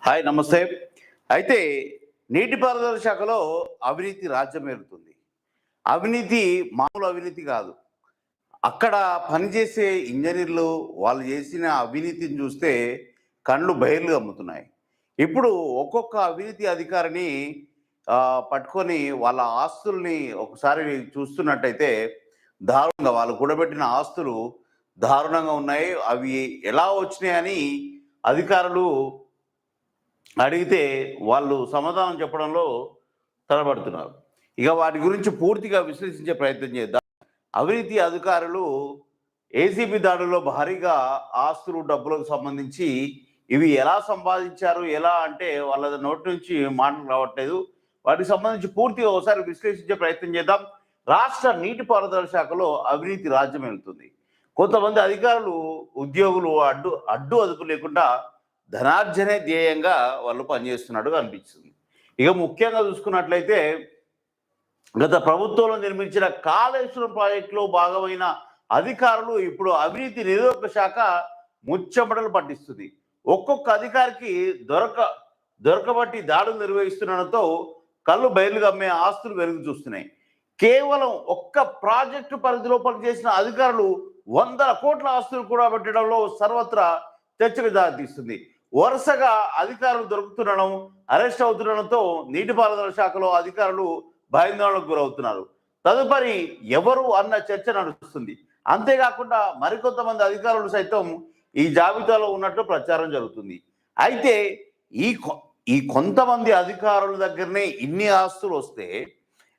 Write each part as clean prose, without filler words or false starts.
Hi నమస్తే. అయితే నీటిపారుదల శాఖలో అవినీతి రాజ్యమేలుతుంది. అవినీతి మామూలు అవినీతి కాదు. అక్కడ పనిచేసే ఇంజనీర్లు వాళ్ళు చేసిన అవినీతిని చూస్తే కళ్ళు బయర్లు కమ్ముతున్నాయి. ఇప్పుడు ఒక్కొక్క అవినీతి అధికారిని పట్టుకొని వాళ్ళ ఆస్తుల్ని ఒకసారి చూస్తున్నట్టయితే దారుణంగా వాళ్ళు కూడబెట్టిన ఆస్తులు దారుణంగా ఉన్నాయి. అవి ఎలా వచ్చినాయని అధికారులు అడిగితే వాళ్ళు సమాధానం చెప్పడంలో తడబడుతున్నారు. ఇక వాటి గురించి పూర్తిగా విశ్లేషించే ప్రయత్నం చేద్దాం. అవినీతి అధికారులు ఏసీబీ దాడుల్లో భారీగా ఆస్తులు డబ్బులకు సంబంధించి ఇవి ఎలా సంపాదించారు, ఎలా అంటే వాళ్ళ నోటి నుంచి మాటలు రావట్లేదు. వాటికి సంబంధించి పూర్తిగా ఒకసారి విశ్లేషించే ప్రయత్నం చేద్దాం. రాష్ట్ర నీటిపారుదల శాఖలో అవినీతి రాజ్యం వెళ్తుంది. కొంతమంది అధికారులు ఉద్యోగులు అడ్డు అదుపు లేకుండా ధనార్జనే ధ్యేయంగా వాళ్ళు పనిచేస్తున్నట్టుగా అనిపిస్తుంది. ఇక ముఖ్యంగా చూసుకున్నట్లయితే గత ప్రభుత్వంలో నిర్మించిన కాళేశ్వరం ప్రాజెక్టులో భాగమైన అధికారులు ఇప్పుడు అవినీతి నిరోధక శాఖ ముచ్చమటలు పట్టిస్తుంది. ఒక్కొక్క అధికారికి దొరకబట్టి దాడులు నిర్వహిస్తుండటంతో కళ్ళు బయలు గమ్మే ఆస్తులు వెలుగు చూస్తున్నాయి. కేవలం ఒక్క ప్రాజెక్టు పరిధిలో పనిచేసిన అధికారులు 100 కోట్ల ఆస్తులు కూడా పెట్టడంలో సర్వత్రా చర్చకు దారితీస్తుంది. వరుసగా అధికారులు దొరుకుతుండడం, అరెస్ట్ అవుతుండడంతో నీటిపారుదల శాఖలో అధికారులు భయాందోళనకు గురవుతున్నారు. తదుపరి ఎవరు అన్న చర్చ నడుస్తుంది. అంతేకాకుండా మరికొంతమంది అధికారులు సైతం ఈ జాబితాలో ఉన్నట్లు ప్రచారం జరుగుతుంది. అయితే ఈ కొంతమంది అధికారుల దగ్గరనే ఇన్ని ఆస్తులు వస్తే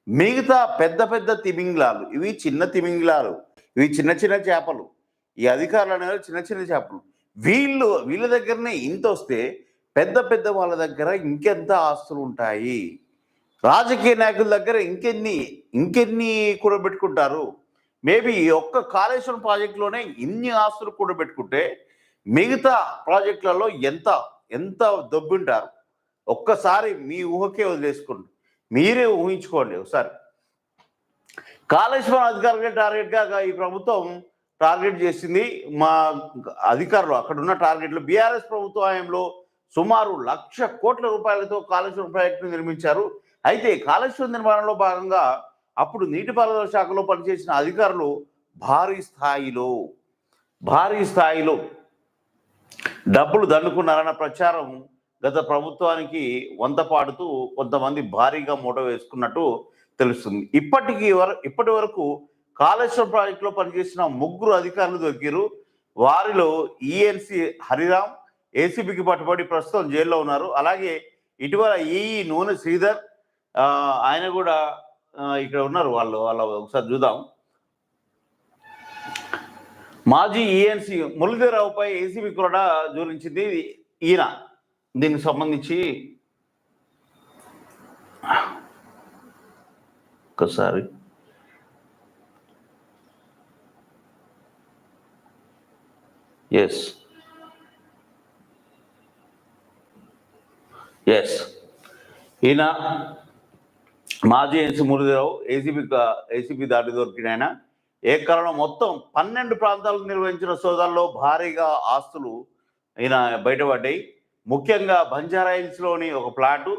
మిగతా పెద్ద పెద్ద తిమింగ్లాలు, ఇవి చిన్న తిమింగ్లాలు, ఇవి చిన్న చిన్న చేపలు, ఈ అధికారులు అనేవి చిన్న చిన్న చేపలు, వీళ్ళ దగ్గరనే ఇంత వస్తే పెద్ద పెద్ద వాళ్ళ దగ్గర ఇంకెంత ఆస్తులు ఉంటాయి? రాజకీయ నాయకుల దగ్గర ఇంకెన్ని కూడబెట్టుకుంటారు? మేబీ ఒక్క కాళేశ్వరం ప్రాజెక్టులోనే ఇన్ని ఆస్తులు కూడబెట్టుకుంటే మిగతా ప్రాజెక్టులలో ఎంత ఎంత దొబ్బుంటారు? ఒక్కసారి మీ ఊహకే వదిలేసుకోండి, మీరే ఊహించుకోండి ఒకసారి. కాళేశ్వరం అధికారులే టార్గెట్గా ఈ ప్రభుత్వం టార్గెట్ చేసింది. మా అధికారులు అక్కడ ఉన్న టార్గెట్లు బీఆర్ఎస్ ప్రభుత్వ హయాంలో సుమారు 1,00,000 కోట్ల రూపాయలతో కాళేశ్వరం ప్రాజెక్టును నిర్మించారు. అయితే కాళేశ్వరం నిర్మాణంలో భాగంగా అప్పుడు నీటిపారుదల శాఖలో పనిచేసిన అధికారులు భారీ స్థాయిలో డబ్బులు దండుకున్నారన్న ప్రచారం గత ప్రభుత్వానికి వంత పాడుతూ కొంతమంది భారీగా మూట వేసుకున్నట్టు తెలుస్తుంది. ఇప్పటి వరకు కాళేశ్వరం ప్రాజెక్టులో పనిచేసిన 3 అధికారులు దొరికారు. వారిలో ఈఎన్సి హరిరామ్ ఏసీబీకి పట్టుబడి ప్రస్తుతం జైల్లో ఉన్నారు. అలాగే ఇటీవల నూనె శ్రీధర్ ఆయన కూడా ఇక్కడ ఉన్నారు. వాళ్ళ ఒకసారి చూద్దాం. మాజీ ఈఎన్సి మురళీధరరావుపై ఏసీబీ కూడా జోడించింది. ఈయన దీనికి సంబంధించి ఒకసారి ఎస్ ఈయన మాజీ ఏసీ మురళీధరరావు ఏసీబీ దాడి దొరికిన ఆయన ఏకాలంలో మొత్తం 12 ప్రాంతాలకు నిర్వహించిన సోదాల్లో భారీగా ఆస్తులు ఈయన బయటపడ్డాయి. ముఖ్యంగా బంజారాహిల్స్లోని ఒక ప్లాటు,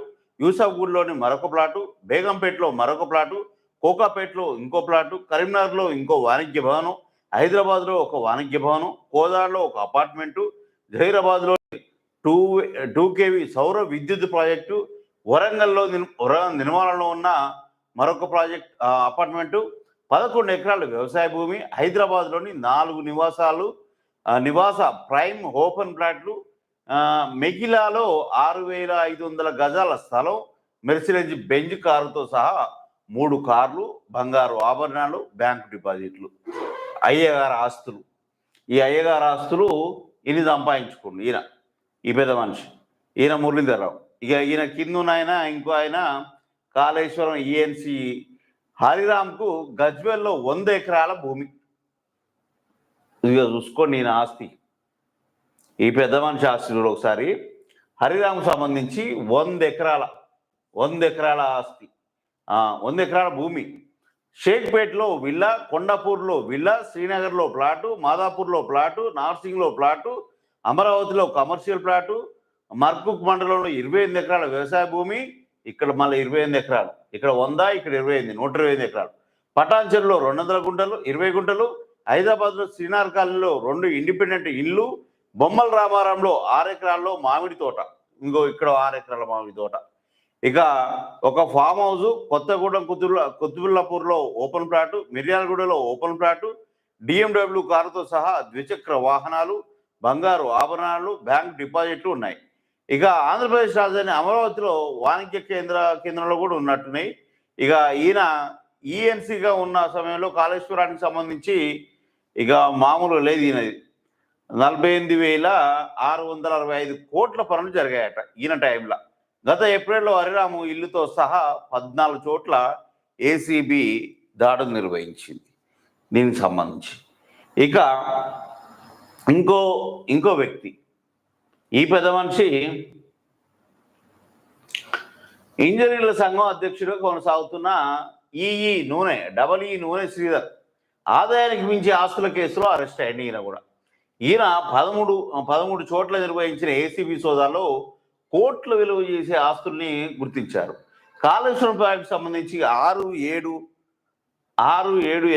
యూసఫ్గూడ్లోని మరొక ప్లాటు, బేగంపేటలో మరొక ప్లాటు, కోకాపేటలో ఇంకో ప్లాటు, కరీంనగర్లో ఇంకో వాణిజ్య భవనం, హైదరాబాద్లో ఒక వాణిజ్య భవనం, కోదాడలో ఒక అపార్ట్మెంటు, జహీరాబాద్లో 2 kV సౌర విద్యుత్ ప్రాజెక్టు, వరంగల్లో నిర్మాణంలో ఉన్న మరొక ప్రాజెక్ట్ అపార్ట్మెంటు, 11 ఎకరాల వ్యవసాయ భూమి, హైదరాబాద్లోని 4 నివాస ప్రైమ్ ఓపెన్ ప్లాట్లు, మెగిలాలో 6,500 గజాల స్థలం, మెర్సిడెన్స్ బెంజ్ కారుతో సహా 3 కార్లు, బంగారు ఆభరణాలు, బ్యాంకు డిపాజిట్లు, అయ్యగారు ఆస్తులు. ఈ అయ్యగారు ఆస్తులు ఈయన సంపాదించుకోండి. ఈ పెద్ద మనిషి ఈయన మురళీధరరావు. ఇక ఈయన కింద ఆయన ఇంకో ఆయన కాళేశ్వరం ఈఎన్సి హరిరామ్కు గజ్వేల్లో 100 ఎకరాల భూమి. ఇక చూసుకోండి ఈయన ఆస్తి. ఈ పెద్ద మనిషి ఆస్తి ఒకసారి హరిరామ్కు సంబంధించి 100 ఎకరాల ఆస్తి, 100 ఎకరాల భూమి. షేక్పేట్లో విల్లా, కొండాపూర్లో విల్లా, శ్రీనగర్లో ప్లాటు, మాదాపూర్లో ప్లాటు, నార్సింగ్లో ప్లాటు, అమరావతిలో కమర్షియల్ ప్లాటు, మర్కుక్ మండలంలో 28 ఎకరాల వ్యవసాయ భూమి, ఇక్కడ మళ్ళీ 28 ఎకరాలు, ఇక్కడ 100, ఇక్కడ 28, 125 ఎకరాలు. పటాన్చెరులో 200 గుంటలు, 20 గుంటలు. హైదరాబాద్లో శ్రీనార్ కాలనీలో 2 ఇండిపెండెంట్ ఇల్లు. బొమ్మల రామారంలో 6 ఎకరాల్లో మామిడి తోట, ఇంకో ఇక్కడ 6 ఎకరాల మామిడి తోట. ఇక ఒక ఫామ్ హౌస్ కొత్తగూడెం కుతుబుల్లాపూర్లో ఓపెన్ ప్లాటు, మిర్యాలగూడలో ఓపెన్ ప్లాటు, డిఎండబ్ల్యూ కారుతో సహా ద్విచక్ర వాహనాలు, బంగారు ఆభరణాలు, బ్యాంక్ డిపాజిట్లు ఉన్నాయి. ఇక ఆంధ్రప్రదేశ్ రాజధాని అమరావతిలో వాణిజ్య కేంద్రంలో కూడా ఉన్నట్టున్నాయి. ఇక ఈయన ఈఎన్సీగా ఉన్న సమయంలో కాళేశ్వరానికి సంబంధించి ఇక మామూలు లేదు, ఈయనది 48,665 కోట్ల పనులు జరిగాయట ఈయన టైంలో. గత ఏప్రిల్లో హరిరాము ఇల్లుతో సహా 14 చోట్ల ఏసీబీ దాడులు నిర్వహించింది దీనికి సంబంధించి. ఇక ఇంకో వ్యక్తి, ఈ పెద్ద మనిషి ఇంజనీర్ల సంఘం అధ్యక్షుడిగా కొనసాగుతున్న ఈ నూనె శ్రీధర్ ఆదాయానికి మించి ఆస్తుల కేసులో అరెస్ట్ అయ్యింది. ఈయన 13 చోట్ల నిర్వహించిన ఏసీబీ సోదాలో కోట్ల విలువ చేసే ఆస్తుల్ని గుర్తించారు. కాళేశ్వరం ప్రాజెక్టు సంబంధించి 6, 7,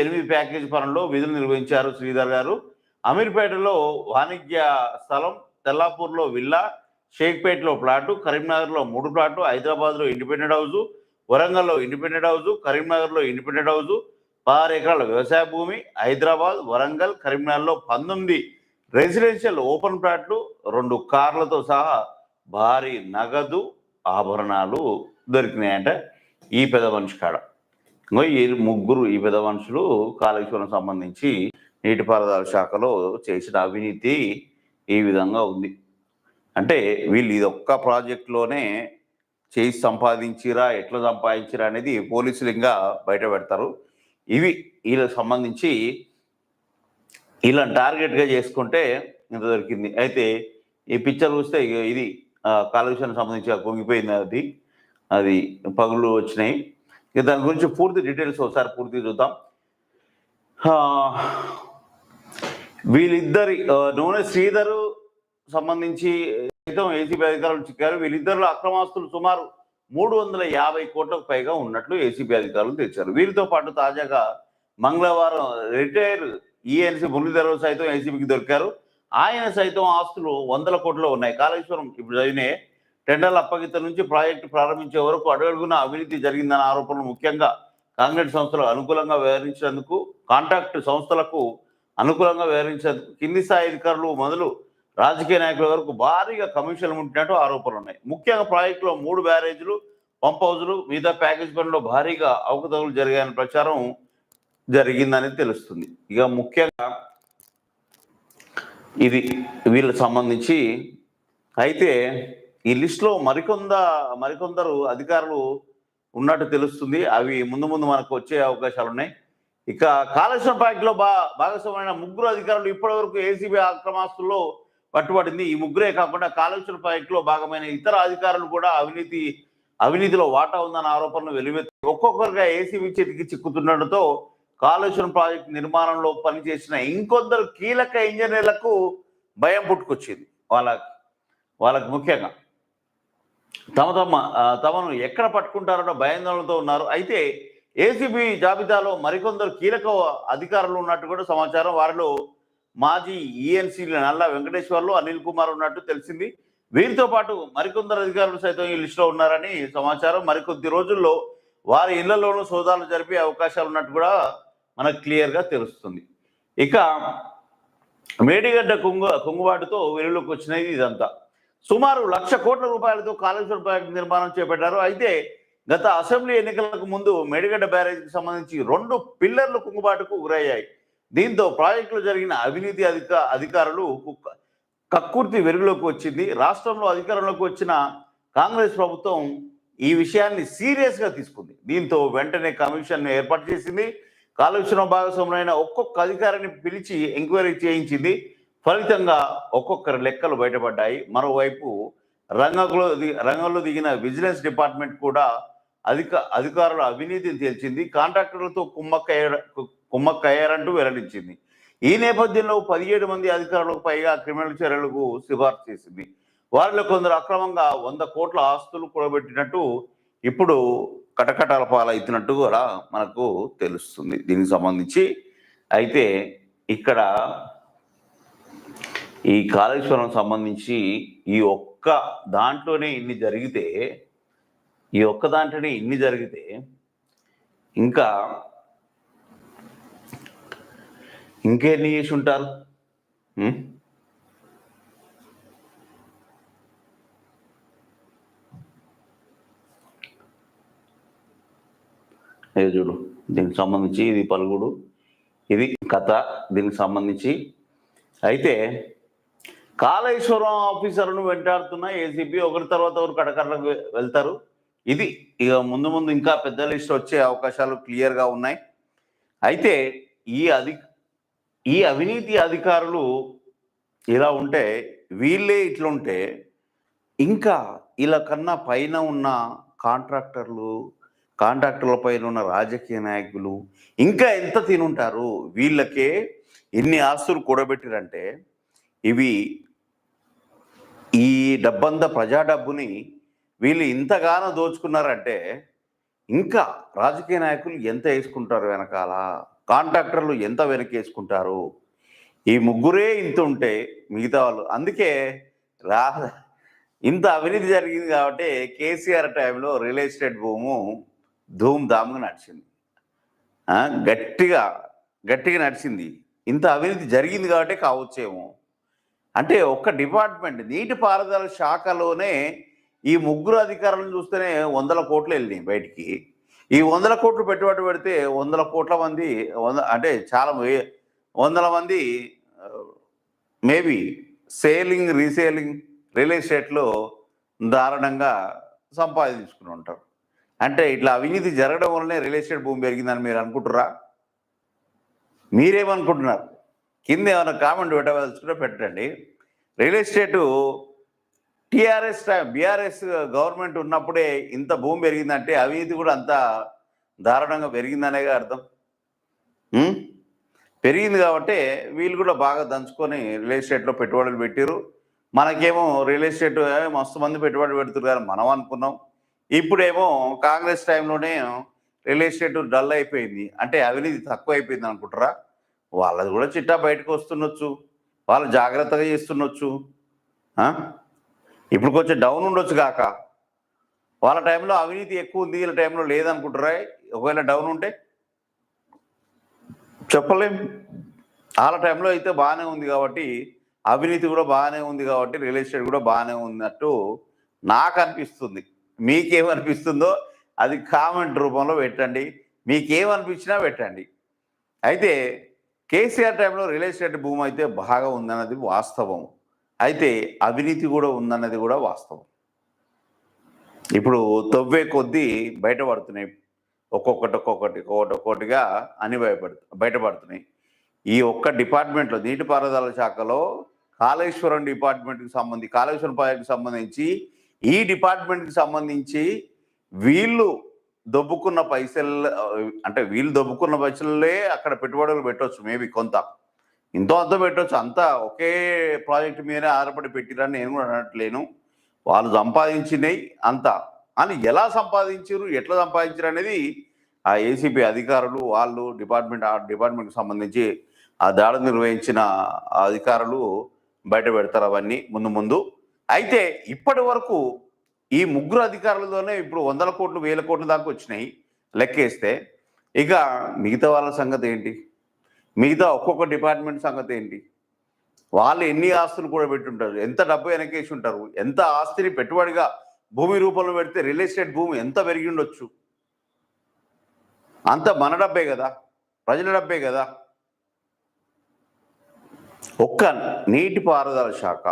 8 ప్యాకేజీ పనుల్లో విధులు నిర్వహించారు శ్రీధర్ గారు. అమీర్పేటలో వాణిజ్య స్థలం, తెల్లాపూర్లో విల్లా, షేక్పేటలో ప్లాటు, కరీంనగర్లో 3 ప్లాటు, హైదరాబాద్లో ఇండిపెండెంట్ హౌజు, వరంగల్లో ఇండిపెండెంట్ హౌజు, కరీంనగర్లో ఇండిపెండెంట్ హౌజు, 16 ఎకరాల వ్యవసాయ భూమి. హైదరాబాద్, వరంగల్, కరీంనగర్లో 19 రెసిడెన్షియల్ ఓపెన్ ప్లాట్లు, 2 కార్లతో సహా భారీ నగదు ఆభరణాలు దొరికినాయంట ఈ పెద్ద మనిషి కాడ. ఈ పెద్ద మనుషులు కాళేశ్వరం సంబంధించి నీటిపారుదల శాఖలో చేసిన అవినీతి ఈ విధంగా ఉంది. అంటే వీళ్ళు ఇది ఒక్క ప్రాజెక్టులోనే చేసి సంపాదించిరా, ఎట్లా సంపాదించిరా అనేది పోలీసులు ఇంకా బయట పెడతారు. ఇవి వీళ్ళకి సంబంధించి ఇలా టార్గెట్గా చేసుకుంటే ఇంత దొరికింది. అయితే ఈ పిక్చర్ చూస్తే ఇది కాళేశ్వరం సంబంధించి కుంగిపోయింది, అది పగులు వచ్చినాయి. ఇక దాని గురించి పూర్తి డీటెయిల్స్ ఒకసారి పూర్తి చూద్దాం. వీళ్ళిద్దరి నూనె శ్రీధర్ సంబంధించి ఏసీబీ అధికారులు చిక్కారు. వీళ్ళిద్దరిలో అక్రమాస్తులు సుమారు 350 కోట్లకు పైగా ఉన్నట్లు ఏసీబీ అధికారులు తెచ్చారు. వీరితో పాటు తాజాగా మంగళవారం రిటైర్ ఈఎన్సీ మురళీధర్ సైతం ఏసీబీకి దొరికారు. ఆయన సైతం ఆస్తులు 100 కోట్లు ఉన్నాయి. కాళేశ్వరం ఇప్పుడు చదివినే టెండర్ల అప్పగిత నుంచి ప్రాజెక్టు ప్రారంభించే వరకు అడుగడుగున అవినీతి జరిగిందన్న ఆరోపణలు, ముఖ్యంగా కాంగ్రెస్ సంస్థలకు అనుకూలంగా వ్యవహరించేందుకు, కాంట్రాక్ట్ సంస్థలకు అనుకూలంగా వ్యవహరించేందుకు కింది స్థాయి అధికారులు మొదలు రాజకీయ నాయకుల వరకు భారీగా కమిషన్లు ఉంటున్నట్టు ఆరోపణలు ఉన్నాయి. ముఖ్యంగా ప్రాజెక్టులో 3 బ్యారేజీలు, పంప్ హౌజులు, మిగతా ప్యాకేజ్ పనుల్లో భారీగా అవకతవకలు జరిగాయని ప్రచారం జరిగిందని తెలుస్తుంది. ఇక ముఖ్యంగా ఇది వీళ్ళకి సంబంధించి అయితే ఈ లిస్టులో మరికొందరు అధికారులు ఉన్నట్టు తెలుస్తుంది. అవి ముందు మనకు వచ్చే అవకాశాలు ఉన్నాయి. ఇక కాళేశ్వరం ప్రాజెక్టులో భాగస్వామైన 3 అధికారులు ఇప్పటి వరకు ఏసీబీ అక్రమాస్తుల్లో పట్టుబడింది. ఈ 3 కాకుండా కాళేశ్వరం ప్రాజెక్టులో భాగమైన ఇతర అధికారులు కూడా అవినీతిలో వాటా ఉందన్న ఆరోపణలు వెలువెత్తి ఒక్కొక్కరుగా ఏసీబీ చేతికి చిక్కుతుండటంతో కాళేశ్వరం ప్రాజెక్టు నిర్మాణంలో పనిచేసిన ఇంకొందరు కీలక ఇంజనీర్లకు భయం పుట్టుకొచ్చింది. వాళ్ళకి ముఖ్యంగా తమను ఎక్కడ పట్టుకుంటారో భయాందోళనతో ఉన్నారు. అయితే ఏసీబీ జాబితాలో మరికొందరు కీలక అధికారులు ఉన్నట్టు కూడా సమాచారం. వారిలో మాజీ ఈఎన్సీ నల్లా వెంకటేశ్వర్లు, అనిల్ కుమార్ ఉన్నట్టు తెలిసింది. వీరితో పాటు మరికొందరు అధికారులు సైతం ఈ లిస్టులో ఉన్నారని సమాచారం. మరికొద్ది రోజుల్లో వారి ఇళ్లలోనూ సోదాలు జరిపే అవకాశాలు ఉన్నట్టు కూడా మనకు క్లియర్గా తెలుస్తుంది. ఇక మేడిగడ్డ కుంగుబాటుతో వెలుగులోకి వచ్చినది ఇదంతా. సుమారు 1,00,000 కోట్ల రూపాయలతో కాళేశ్వరం ప్రాజెక్టు నిర్మాణం చేపట్టారు. అయితే గత అసెంబ్లీ ఎన్నికలకు ముందు మేడిగడ్డ బ్యారేజీకి సంబంధించి 2 పిల్లర్లు కుంగుబాటుకు గురయ్యాయి. దీంతో ప్రాజెక్టులో జరిగిన అవినీతి అధికారులు కక్కుర్తి వెలుగులోకి వచ్చింది. రాష్ట్రంలో అధికారంలోకి వచ్చిన కాంగ్రెస్ ప్రభుత్వం ఈ విషయాన్ని సీరియస్గా తీసుకుంది. దీంతో వెంటనే కమిషన్ ఏర్పాటు చేసింది. కాళేశ్వరం భాగస్వాములైన ఒక్కొక్క అధికారిని పిలిచి ఎంక్వైరీ చేయించింది. ఫలితంగా ఒక్కొక్కరి లెక్కలు బయటపడ్డాయి. మరోవైపు రంగంలో దిగిన విజిలెన్స్ డిపార్ట్మెంట్ కూడా అధికారుల అవినీతిని తేల్చింది. కాంట్రాక్టర్లతో కుమ్మక్కయ్యారంటూ వెల్లడించింది. ఈ నేపథ్యంలో 17 మంది అధికారులకు పైగా క్రిమినల్ చర్యలకు సిఫార్సు చేసింది. వారిలో కొందరు అక్రమంగా 100 కోట్ల ఆస్తులు కూడబెట్టినట్టు ఇప్పుడు కటకటాల పాలవుతున్నట్టు కూడా మనకు తెలుస్తుంది. దీనికి సంబంధించి అయితే ఇక్కడ ఈ కాళేశ్వరం సంబంధించి ఈ ఒక్క దాంట్లోనే ఇన్ని జరిగితే ఇంకా ఇంకెన్ని చేసి ఉంటారు? చూడు, దీనికి సంబంధించి ఇది పలుకుడు, ఇది కథ. దీనికి సంబంధించి అయితే కాళేశ్వరం ఆఫీసర్ను వెంటాడుతున్న ఏసీబీ ఒకరి తర్వాత ఒకరు కటకటలకు వెళ్తారు. ఇది ఇక ముందు ఇంకా పెద్ద లిస్ట్ వచ్చే అవకాశాలు క్లియర్గా ఉన్నాయి. అయితే ఈ అవినీతి అధికారులు ఇలా ఉంటే, వీళ్ళే ఇట్లుంటే, ఇంకా ఇలా కన్నా పైన ఉన్న కాంట్రాక్టర్ల పైన ఉన్న రాజకీయ నాయకులు ఇంకా ఎంత తినుంటారు? వీళ్ళకే ఎన్ని ఆస్తులు కూడబెట్టిరంటే, ఈ డబ్బంతా ప్రజా డబ్బుని వీళ్ళు ఇంతగానో దోచుకున్నారంటే, ఇంకా రాజకీయ నాయకులు ఎంత వేసుకుంటారు వెనకాల, కాంట్రాక్టర్లు ఎంత వెనకేసుకుంటారు? ఈ ముగ్గురే ఇంత ఉంటే మిగతా వాళ్ళు, అందుకే ఇంత అవినీతి జరిగింది కాబట్టి కేసీఆర్ టైంలో రియల్ ఎస్టేట్ భూము ధూమ్ ధామ్గా నడిచింది, గట్టిగా నడిచింది. ఇంత అవినీతి జరిగింది కాబట్టి కావచ్చేమో. అంటే ఒక్క డిపార్ట్మెంట్ నీటిపారుదల శాఖలోనే ఈ ముగ్గురు అధికారులను చూస్తేనే 100 కోట్లు వెళ్ళినాయి బయటికి. ఈ 100 కోట్లు పెట్టుబడి పెడితే 100 కోట్ల మంది, అంటే చాలా 100 మంది మేబీ సేలింగ్ రీసేలింగ్ రియల్ ఎస్టేట్లో దారుణంగా సంపాదించుకుని ఉంటారు. అంటే ఇట్లా అవినీతి జరగడం వల్లనే రియల్ ఎస్టేట్ భూమి పెరిగిందని మీరు అనుకుంటున్నారా? మీరేమనుకుంటున్నారు? కింద ఏమైనా కామెంట్ పెట్టవలసుకుంటే పెట్టండి. రియల్ ఎస్టేటు బీఆర్ఎస్ గవర్నమెంట్ ఉన్నప్పుడే ఇంత భూమి పెరిగిందంటే అవినీతి కూడా అంత దారుణంగా పెరిగిందనేగా అర్థం. పెరిగింది కాబట్టి వీళ్ళు కూడా బాగా దంచుకొని రియల్ ఎస్టేట్లో పెట్టుబడులు పెట్టారు. మనకేమో రియల్ ఎస్టేట్ మస్తు మంది పెట్టుబడులు పెడుతున్నారు కానీ మనం అనుకున్నాం. ఇప్పుడేమో కాంగ్రెస్ టైంలోనే రియల్ ఎస్టేట్ డల్ అయిపోయింది, అంటే అవినీతి తక్కువ అయిపోయింది అనుకుంటారా? వాళ్ళది కూడా చిట్టా బయటకు వస్తుండొచ్చు, వాళ్ళు జాగ్రత్తగా చేస్తుండొచ్చు. ఇప్పుడు కొంచెం డౌన్ ఉండొచ్చు కాక, వాళ్ళ టైంలో అవినీతి ఎక్కువ ఉంది, వీళ్ళ టైంలో లేదనుకుంటారా? ఒకవేళ డౌన్ ఉంటే చెప్పలేం. వాళ్ళ టైంలో అయితే బాగానే ఉంది కాబట్టి, అవినీతి కూడా బాగానే ఉంది కాబట్టి రియల్ ఎస్టేట్ కూడా బాగానే ఉన్నట్టు నాకు అనిపిస్తుంది. మీకేమనిపిస్తుందో అది కామెంట్ రూపంలో పెట్టండి, మీకేమనిపించినా పెట్టండి. అయితే కేసీఆర్ టైంలో రియల్ ఎస్టేట్ భూమి అయితే బాగా ఉందన్నది వాస్తవం, అయితే అవినీతి కూడా ఉందన్నది కూడా వాస్తవం. ఇప్పుడు తవ్వే కొద్దీ బయటపడుతున్నాయి, ఒక్కొక్కటిగా అని బయటపడుతున్నాయి. ఈ ఒక్క డిపార్ట్మెంట్లో నీటిపారుదల శాఖలో కాళేశ్వరం ప్రాజెక్టుకి సంబంధించి ఈ డిపార్ట్మెంట్కి సంబంధించి వీళ్ళు దొబ్బుకున్న పైసలే అక్కడ పెట్టుబడులు పెట్టవచ్చు. మేబీ కొంత ఇంతో అంత పెట్టవచ్చు, అంతా ఒకే ప్రాజెక్ట్ మీదనే ఆధారపడి పెట్టిరని నేను కూడా అనట్లేను. వాళ్ళు సంపాదించినవి అంతా అని ఎలా సంపాదించారు, ఎట్లా సంపాదించారు అనేది ఆ ఏసీబీ అధికారులు, వాళ్ళు డిపార్ట్మెంట్కి సంబంధించి ఆ దాడి నిర్వహించిన అధికారులు బయట పెడతారు అవన్నీ ముందు. అయితే ఇప్పటి వరకు ఈ ముగ్గురు అధికారులతోనే ఇప్పుడు 100 కోట్లు 1000 కోట్ల దాకా వచ్చినాయి లెక్కేస్తే. ఇక మిగతా వాళ్ళ సంగతి ఏంటి? మిగతా ఒక్కొక్క డిపార్ట్మెంట్ సంగతి ఏంటి? వాళ్ళు ఎన్ని ఆస్తులు కూడా పెట్టుంటారు, ఎంత డబ్బు వెనకేసి ఉంటారు, ఎంత ఆస్తిని పెట్టుబడిగా భూమి రూపంలో పెడితే రియల్ ఎస్టేట్ భూమి ఎంత పెరిగి ఉండొచ్చు? అంత మన డబ్బే కదా, ప్రజల డబ్బే కదా. ఒక్క నీటిపారుదల శాఖ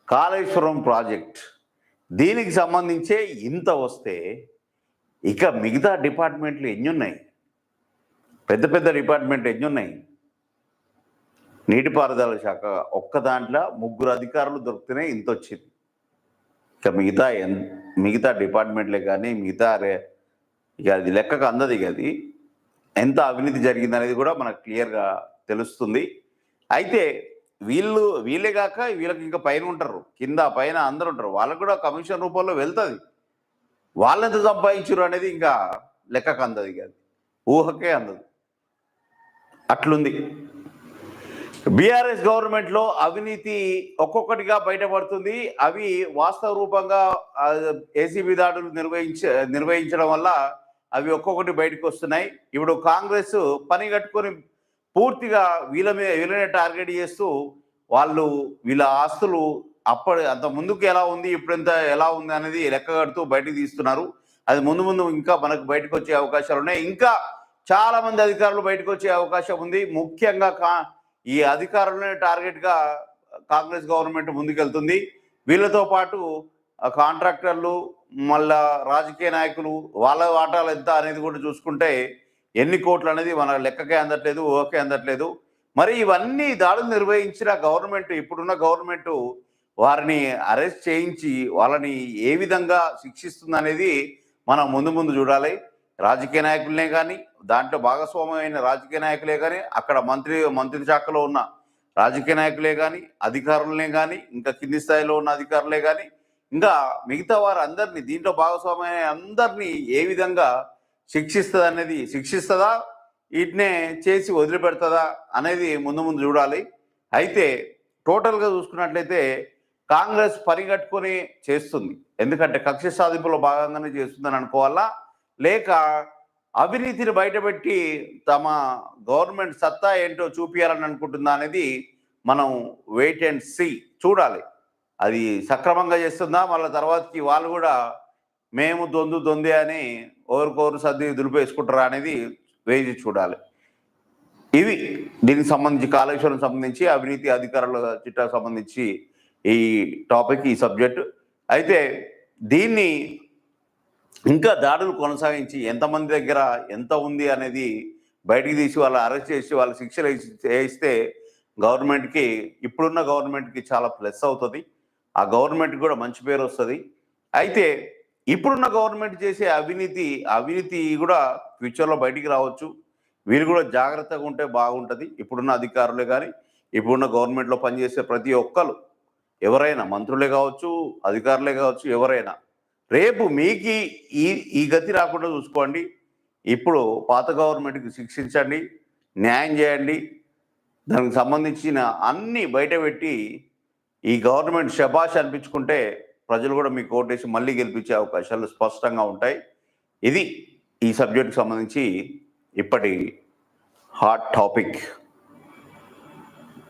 కాళేశ్వరం ప్రాజెక్ట్ దీనికి సంబంధించే ఇంత వస్తే ఇక మిగతా డిపార్ట్మెంట్లు ఎన్ని ఉన్నాయి? పెద్ద డిపార్ట్మెంట్ ఎన్ని ఉన్నాయి? నీటిపారుదల శాఖ ఒక్క దాంట్లో 3 అధికారులు దొరికితేనే ఇంత వచ్చింది. ఇక మిగతా డిపార్ట్మెంట్లే కానీ ఇక అది లెక్కకు అందది. అది ఎంత అవినీతి జరిగిందనేది కూడా మనకు క్లియర్గా తెలుస్తుంది. అయితే వీళ్ళే కాక వీళ్ళకి ఇంకా పైన ఉంటారు, కింద పైన అందరు ఉంటారు, వాళ్ళకు కూడా కమిషన్ రూపంలో వెళ్తుంది. వాళ్ళెంత సంపాదించారు అనేది ఇంకా లెక్కకు అందదు, ఇక అది ఊహకే అందదు. అట్లుంది. బీఆర్ఎస్ గవర్నమెంట్లో అవినీతి ఒక్కొక్కటిగా బయటపడుతుంది. అవి వాస్తవ రూపంగా ఏసీబీ దాడులు నిర్వహించడం వల్ల అవి ఒక్కొక్కటి బయటకు వస్తున్నాయి. ఇప్పుడు కాంగ్రెస్ పని కట్టుకొని పూర్తిగా వీళ్ళనే టార్గెట్ చేస్తూ వాళ్ళు వీళ్ళ ఆస్తులు అంత ముందుకు ఎలా ఉంది, ఇప్పుడు ఎలా ఉంది అనేది లెక్క కడుతూ బయటకు తీస్తున్నారు. అది ముందు ముందు ఇంకా మనకు బయటకు వచ్చే అవకాశాలు ఉన్నాయి. ఇంకా చాలా మంది అధికారులు బయటకు వచ్చే అవకాశం ఉంది. ముఖ్యంగా ఈ అధికారులనే టార్గెట్గా కాంగ్రెస్ గవర్నమెంట్ ముందుకెళ్తుంది. వీళ్ళతో పాటు కాంట్రాక్టర్లు, మళ్ళా రాజకీయ నాయకులు, వాళ్ళ వాటాలు ఎంత అనేది కూడా చూసుకుంటే ఎన్ని కోట్లు అనేది మన లెక్కకే అందట్లేదు, ఓకే అందట్లేదు. మరి ఇవన్నీ దాడులు నిర్వహించిన గవర్నమెంట్, ఇప్పుడున్న గవర్నమెంట్ వారిని అరెస్ట్ చేయించి వాళ్ళని ఏ విధంగా శిక్షిస్తుంది అనేది మనం ముందు చూడాలి. రాజకీయ నాయకులనే కానీ, దాంట్లో భాగస్వామ్యమైన రాజకీయ నాయకులే కానీ, అక్కడ మంత్రి శాఖలో ఉన్న రాజకీయ నాయకులే కానీ, అధికారులనే కానీ, ఇంకా కింది స్థాయిలో ఉన్న అధికారులే కానీ, ఇంకా మిగతా వారు అందరినీ, దీంట్లో భాగస్వామ్యమైన అందరినీ ఏ విధంగా శిక్షిస్తుందా, వీటినే చేసి వదిలిపెడుతుందా అనేది ముందు చూడాలి. అయితే టోటల్గా చూసుకున్నట్లయితే కాంగ్రెస్ పరిగట్టుకొని చేస్తుంది. ఎందుకంటే కక్ష సాధింపులో భాగంగానే చేస్తుందని అనుకోవాలా, లేక అవినీతిని బయటపెట్టి తమ గవర్నమెంట్ సత్తా ఏంటో చూపించాలని అనుకుంటుందా అనేది మనం వెయిట్ అండ్ సీ చూడాలి. అది సక్రమంగా చేస్తుందా, మళ్ళీ తర్వాతకి వాళ్ళు కూడా మేము దొందే అని ఓరుకోరు సర్ది దులిపేసుకుంటారా అనేది వేచి చూడాలి. ఇవి దీనికి సంబంధించి, కాళేశ్వరం సంబంధించి, అవినీతి అధికారుల చిట్టాకు సంబంధించి ఈ టాపిక్, ఈ సబ్జెక్టు. అయితే దీన్ని ఇంకా దాడులు కొనసాగించి ఎంతమంది దగ్గర ఎంత ఉంది అనేది బయటికి తీసి వాళ్ళు అరెస్ట్ చేసి వాళ్ళు శిక్షలు వేయిస్తే గవర్నమెంట్కి, ఇప్పుడున్న గవర్నమెంట్కి చాలా ప్లస్ అవుతుంది. ఆ గవర్నమెంట్కి కూడా మంచి పేరు వస్తుంది. అయితే ఇప్పుడున్న గవర్నమెంట్ చేసే అవినీతి కూడా ఫ్యూచర్లో బయటికి రావచ్చు. వీళ్ళు కూడా జాగ్రత్తగా ఉంటే బాగుంటుంది. ఇప్పుడున్న అధికారులే కానీ, ఇప్పుడున్న గవర్నమెంట్లో పనిచేసే ప్రతి ఒక్కరు, ఎవరైనా మంత్రులే కావచ్చు, అధికారులే కావచ్చు, ఎవరైనా రేపు మీకు ఈ గతి రాకుండా చూసుకోండి. ఇప్పుడు పాత గవర్నమెంట్కి శిక్షించండి, న్యాయం చేయండి. దానికి సంబంధించిన అన్నీ బయట పెట్టి ఈ గవర్నమెంట్ శబాష్ అనిపించుకుంటే ప్రజలు కూడా మీకు ఓటేసి మళ్ళీ గెలిపించే అవకాశాలు స్పష్టంగా ఉంటాయి. ఇది ఈ సబ్జెక్టుకి సంబంధించి ఇప్పటి హాట్ టాపిక్.